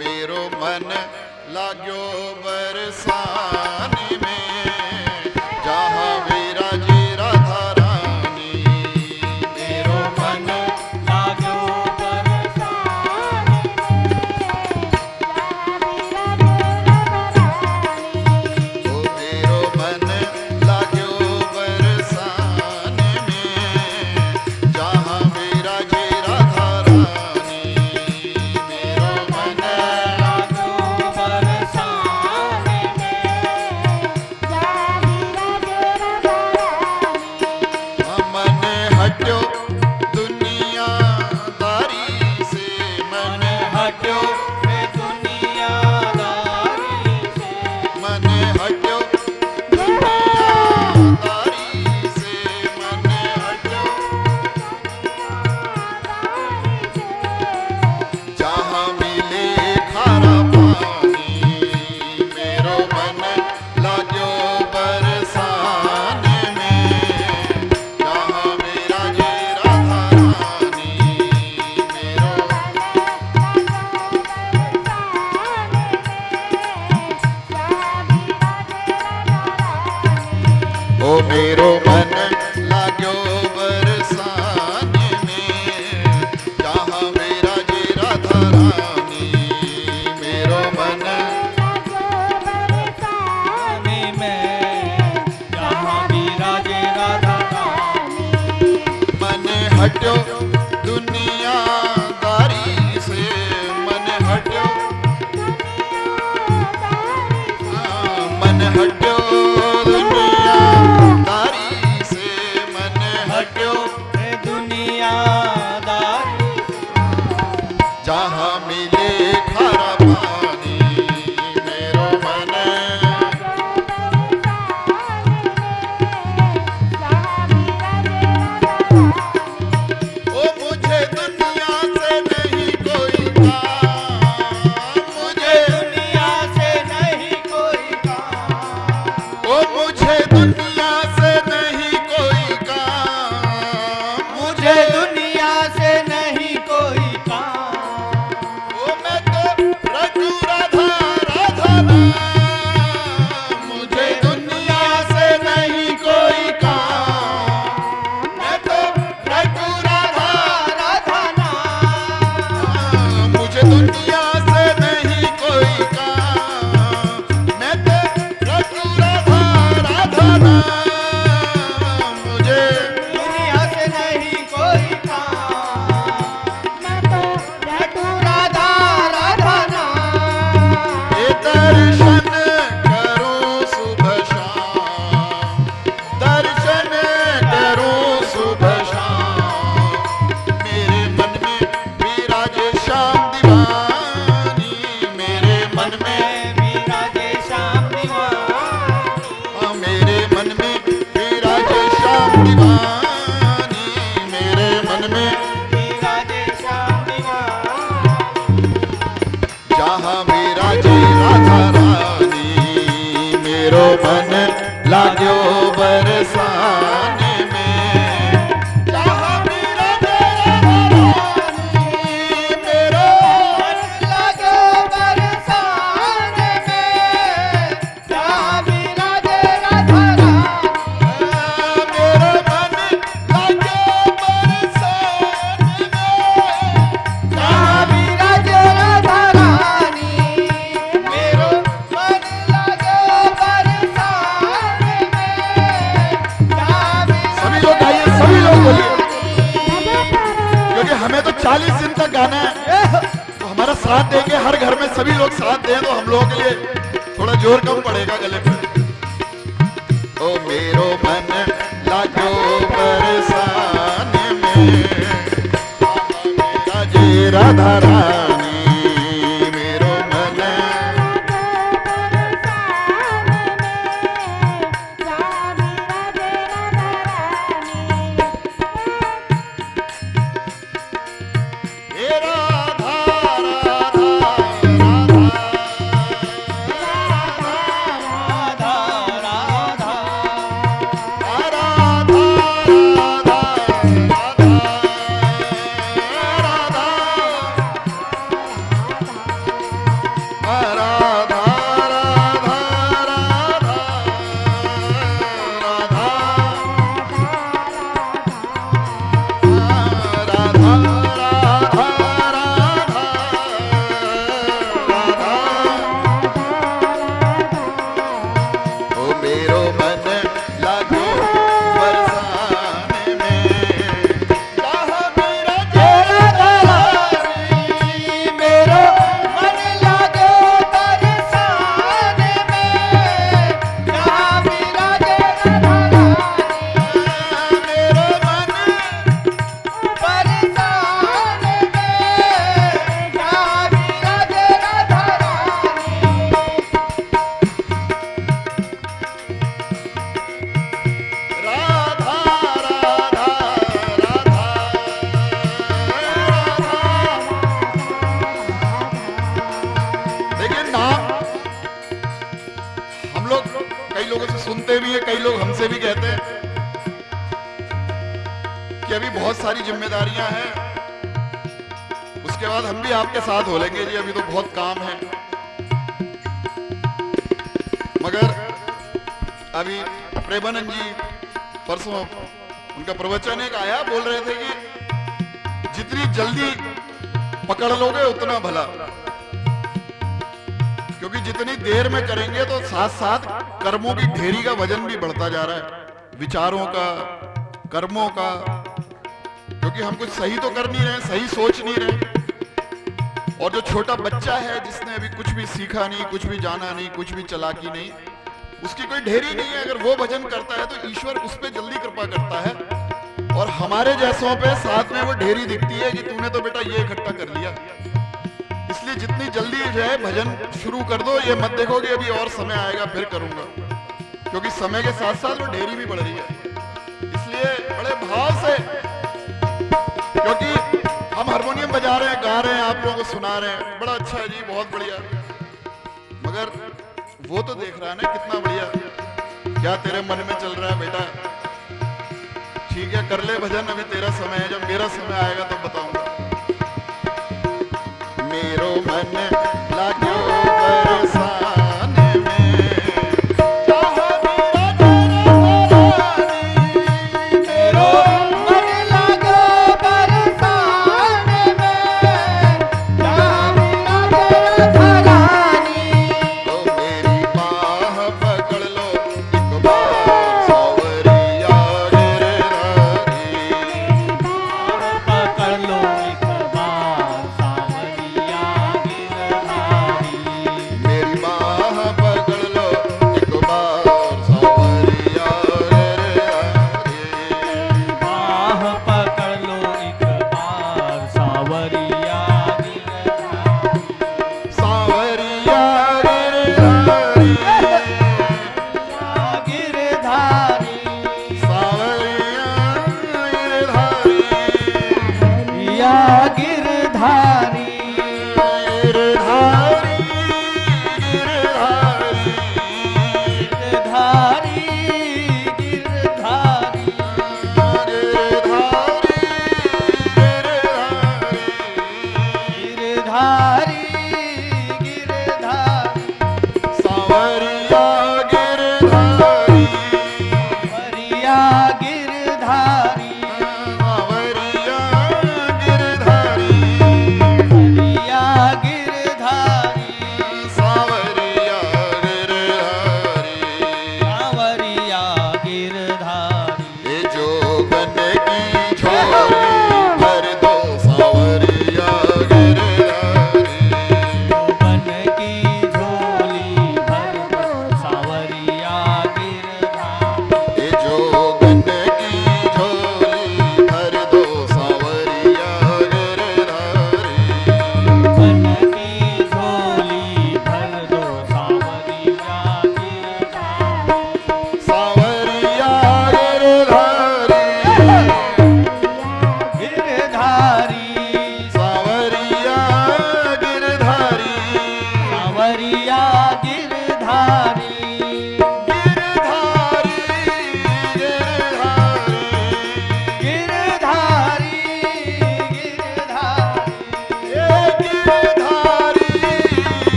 मेरो मन लाग्यो बरसाने में, जहाँ विराजे राधा रानी। मेरो मन लाग्यो बरसाने में, ओ मेरो मन लाग्यो बरसाने में, जहाँ विराजे राधा रानी। मेरो मन लाग्यो बरसाने मन हट्यो दुनियादारी से, मन हट्यो मैं दुनियादारी से, मन हट्यो दुनियादारी से, मन हट्यो जहाँ मिले खारा पानी। मेरो मन लाग्यो बरसाने में, जहाँ विराजे राधा रानी। मेरो ओ मेरो मन लाग्यो बरसाने में, जहाँ विराजे राधा रानी। मेरो मन बरसाने में, जहाँ विराजे राधा रानी। मन हट्यो दुनियादारी से, मन हट्यो मन हट्यो दुनियादारी से, मन हट्यो मैं दुनियादारी जहाँ मिले खारा पानी। मेरो मन ओ मुझे दुनिया से नहीं कोई काम, मुझे दुनिया से नहीं कोई काम, ओ मुझे दुनिया से नहीं कोई काम, मुझे दुनिया से नहीं कोई काम। ओ मैं तो रघु राधा राधा नाम। मुझे दुनिया से नहीं कोई काम, मैं तो रघु राधा राधा नाम, मुझे दुनिया से नहीं कोई काम, मैं तो रघु राधा राधा नाम। मुझे दुनिया से नहीं कोई काम, मैं तो रघु राधा राधा नाम। ये दर्शन करूं सुबह शाम, दर्शन करूं सुबह शाम। मेरे मन में विराजे श्याम दीवानी, मेरे मन में विराजे श्याम दीवानी, मेरे मन में विराजे श्याम दीवानी, मेरे मन में विराजे श्याम दीवानी। जहाँ विराजे राधा रानी। मेरो मन लाग्यो बरसाने में, जहाँ विराजे राधा रानी। मेरो मन लागो बरसाने में, जहाँ विराजे राधा रानी। मेरो मन लाग्यो बरसाने में, जहाँ विराजे राधा रानी। मेरो मन लागो बरसाने में, जहाँ सभी लोग गाइए, सभी लोग बोलिए, क्योंकि हमें तो 40 दिन तक गाना है। तो हमारा साथ देंगे, हर घर में सभी लोग साथ दें तो हम लोगों के लिए थोड़ा जोर कम पड़ेगा गले पे। ओ मेरो मन लागो बरसाने में, विराजे राधा रानी। मेरो मन हे राधा राधा राधा राधा राधा, राधा राधा राधा राधा राधा राधा राधा राधा राधा राधा राधा ओ मेरो मन लागो बरसाने में कहाँ मेरा तेरा दलाली मेरो मन लागे बरसाने में, जहाँ मेरा तेरा दलाली मेरो मन बरसाने में, जहाँ मेरा तेरा राधा राधा राधा देखिए नाम हम लोग कई लोगों से सुनते भी है, कई लोग हमसे भी कहते हैं कि अभी बहुत सारी जिम्मेदारियां हैं, उसके बाद हम भी आपके साथ हो लेंगे जी, अभी तो बहुत काम है। मगर अभी प्रेमानंद जी परसों उनका प्रवचन एक आया, बोल रहे थे कि जितनी जल्दी पकड़ लोगे उतना भला, क्योंकि जितनी देर में करेंगे तो साथ साथ कर्मों की ढेरी का वजन भी बढ़ता जा रहा है, विचारों का, कर्मों का, क्योंकि हम कुछ सही तो कर नहीं रहे, सही सोच नहीं रहे। और जो छोटा बच्चा है जिसने अभी कुछ भी सीखा नहीं, कुछ भी जाना नहीं, कुछ भी चालाकी नहीं, उसकी कोई ढेरी नहीं है। अगर वो भजन करता है तो ईश्वर उस पर जल्दी कृपा करता है, और हमारे जैसों पे साथ में वो ढेरी दिखती है कि तूने तो बेटा ये इकट्ठा कर लिया। इसलिए जितनी जल्दी जो है भजन शुरू कर दो, ये मत देखो कि अभी और समय आएगा फिर करूंगा, क्योंकि समय के साथ साथ वो ढेरी भी बढ़ रही है। इसलिए बड़े भाव से, क्योंकि हम हारमोनियम बजा रहे हैं, गा रहे हैं, आप लोगों को सुना रहे हैं, बड़ा अच्छा है जी, बहुत बढ़िया। मगर वो तो देख रहा है ना कितना बढ़िया, क्या तेरे मन में चल रहा है बेटा। ठीक है, कर ले भजन, अभी तेरा समय है, जब मेरा समय आएगा तब बताऊंगा। मेरो मन लागो बरसाने में, जहाँ मेरा तेरा दलाली, मेरो मन लागो बरसाने में, जहाँ मेरा तेरा दलाली तो मेरी बाह पकड़ लो एक बार, सावरिया गिरधारी। पकड़ लो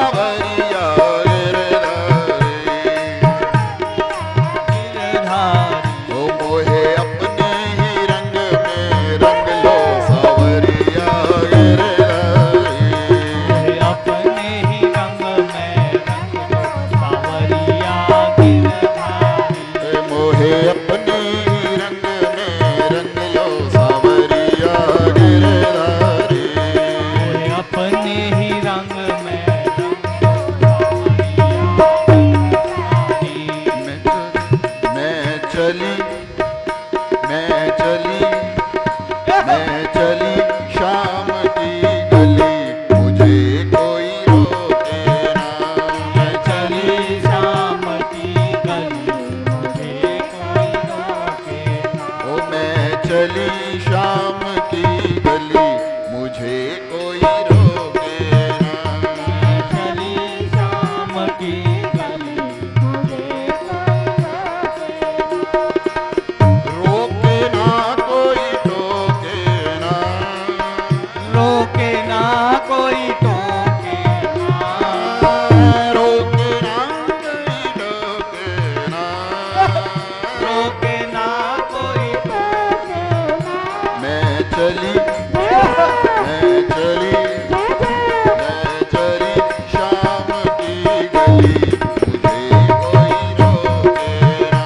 सावरिया गिरधारी ओ मोहे अपने ही रंग में रंग लो सावरिया गिरधारी अपने ही रंग में रंग लो सावरिया गिरधारी मोहे अपने ही रंग में रंग लो सावरिया गिरधारी अपने ही रंग में मैं चली मैं चली मैं चली शाम की गली मुझे कोई रोके ना मैं चली शाम की गली मुझे कोई रोके ना ओ मैं चली शाम की गली मुझे कोई रोके ना मैं चली शाम की गली मुझे रोके ना कोई टोके ना रोके ना कोई टोके ना रोके ना कोई टोके ना रोके ना कोई टोके ना मैं चली मैं चली मैं चली शाम की गली मुझे कोई रोके ना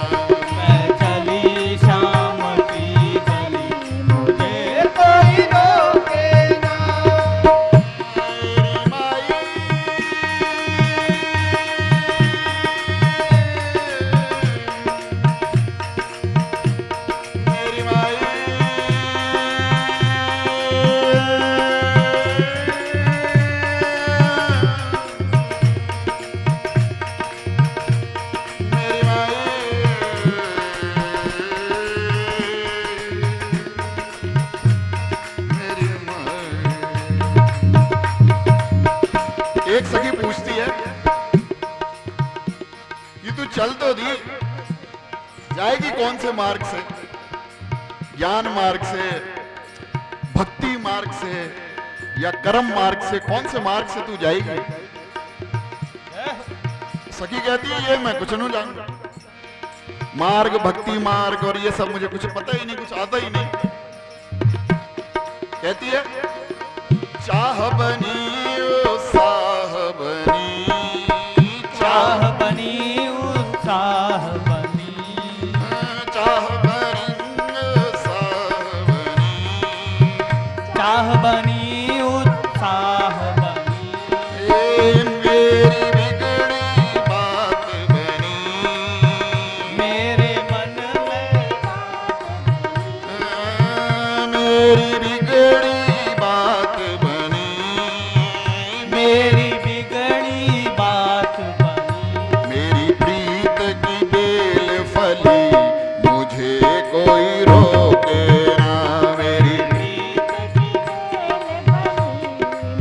मैं चली शाम की गली मुझे कोई रोके ना मेरी माई मेरी माई मेरी मेरी माई एक सखी पूछती है कि तू चल तो दी जाएगी कौन से मार्ग से ज्ञान मार्ग से भक्ति मार्ग से या कर्म मार्ग से कौन से मार्ग से तू जाएगी सखी कहती है ये मैं कुछ नहीं जानता मार्ग भक्ति मार्ग और ये सब मुझे कुछ पता ही नहीं कुछ आता ही नहीं कहती है चाह बनी उत्साह बनी चाह बनी उत्साह बनी चाह बनी उत्साह बनी चाह बनी उत्साह बनी ये मेरी बिगड़ी बात बनी मेरे मन में मेरी बिगड़ी बात बनी मेरी बिगड़ी बात बनी मेरी प्रीत की बेल फली मुझे कोई रोके ना मेरी प्रीत की बेल बनी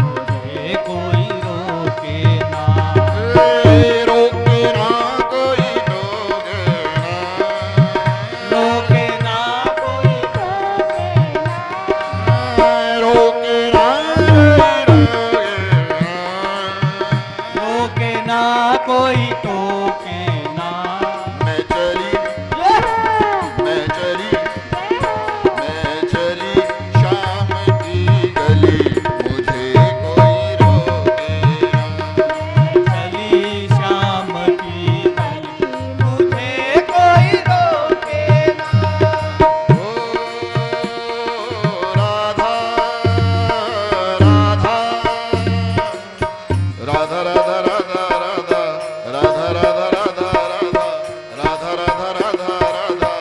मुझे कोई रोके ना रोके ना कोई रोके ना रोके ना कोई रोके ना रोके ना कोई टोके ना मैं चली मैं चली मैं चली शाम की गली मुझे कोई रोके ना चली शाम की गली मुझे कोई रोके ना ओ राधा राधा राधा राधा राधा राधा राधा राधा राधा राधा राधा राधा राधा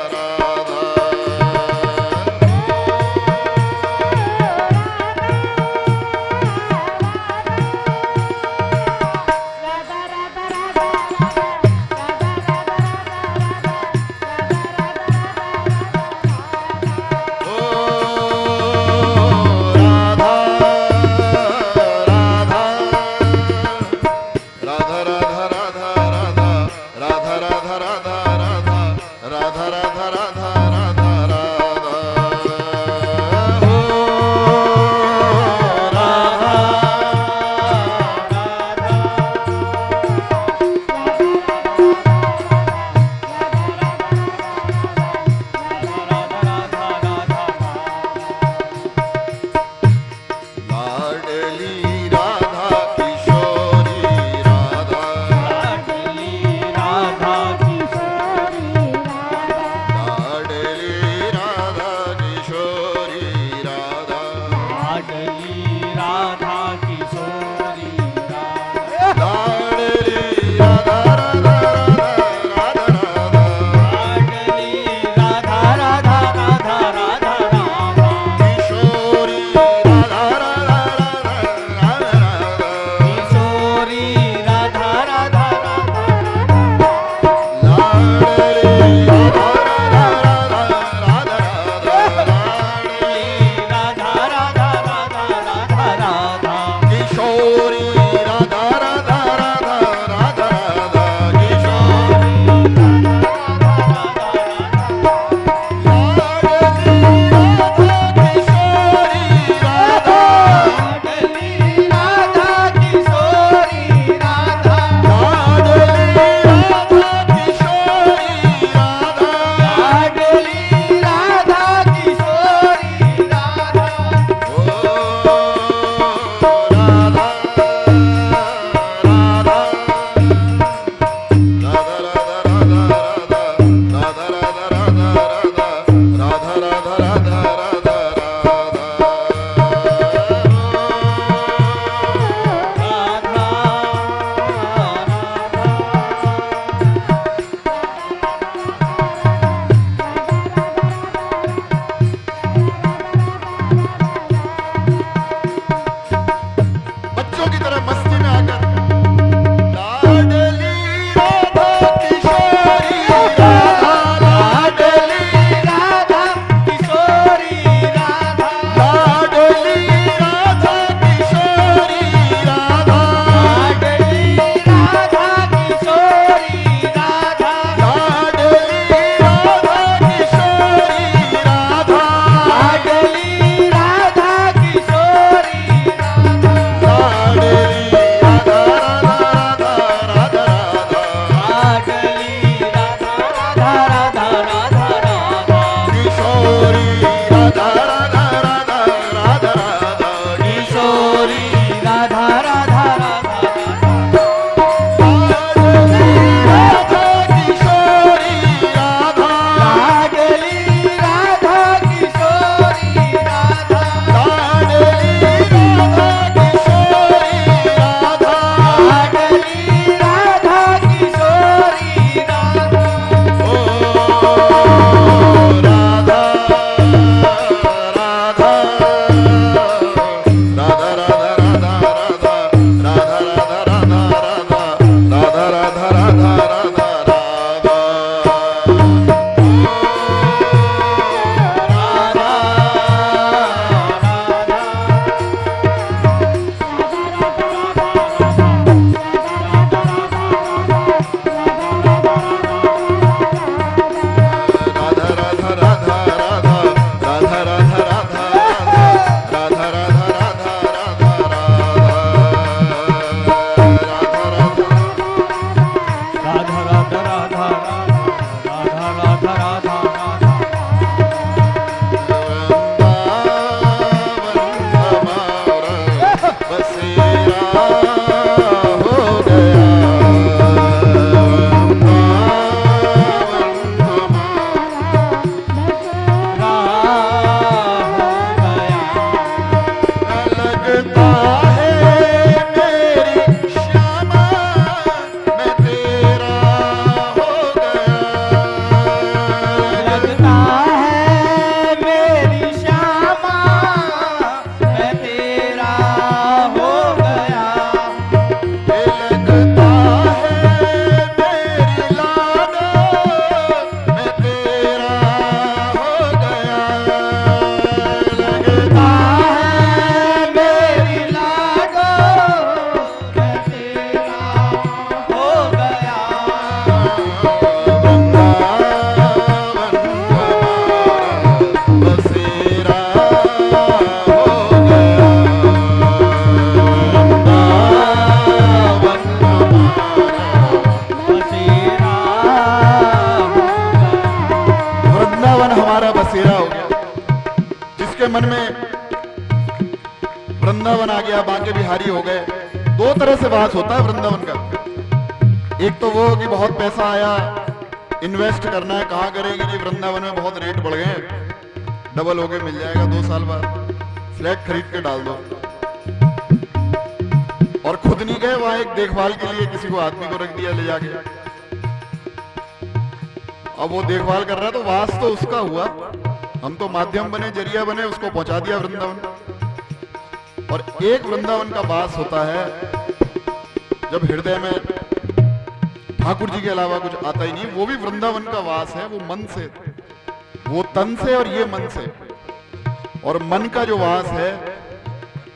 ओ राधा राधा राधा राधा राधा राधा राधा राधा राधा राधा राधा राधा राधा राधा ओ राधा मन में वृंदावन आ गया, बांके बिहारी हो गए। दो तरह से वास होता है वृंदावन का। एक तो वो कि बहुत पैसा आया, इन्वेस्ट करना है, कहाँ करेंगे जी, वृंदावन में बहुत रेट बढ़ गए, डबल हो के मिल जाएगा 2 साल बाद, फ्लैट खरीद के डाल दो। और खुद नहीं गए वहां, एक देखभाल के लिए किसी को आदमी को रख दिया ले जाके, अब वो देखभाल कर रहा है, तो वास तो उसका हुआ, हम तो माध्यम बने, जरिया बने, उसको पहुंचा दिया वृंदावन। और एक वृंदावन का वास होता है जब हृदय में ठाकुर जी के अलावा कुछ आता ही नहीं, वो भी वृंदावन का वास है। वो मन से, वो तन से और ये मन से, और मन का जो वास है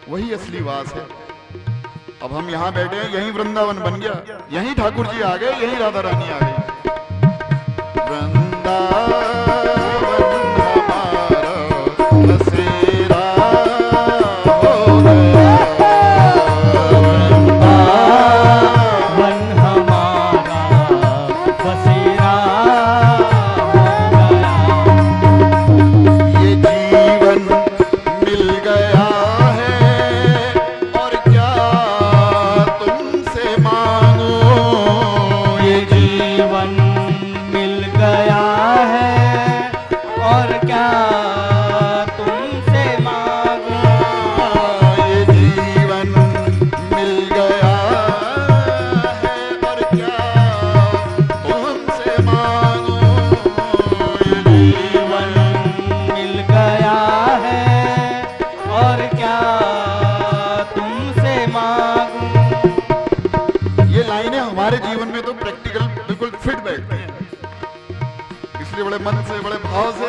वही असली वास है। अब हम यहाँ बैठे हैं, यही वृंदावन बन गया, यही ठाकुर जी आ गए, यही राधा रानी आ गई। वृंदावन हमारा बसेरा हो गया, वन हमारा बसेरा हो गया। ये जीवन मिल गया है और क्या तुमसे मांगो, ये जीवन मिल गया है और क्या तुमसे मांगो। ये जीवन मिल गया है और क्या तुमसे मांगो, ये जीवन मिल गया है और क्या तुमसे मांगूं। ये लाइनें हमारे जीवन में तो प्रैक्टिकल बिल्कुल फिट बैठती हैं, इसलिए बड़े मन से, बड़े भाव से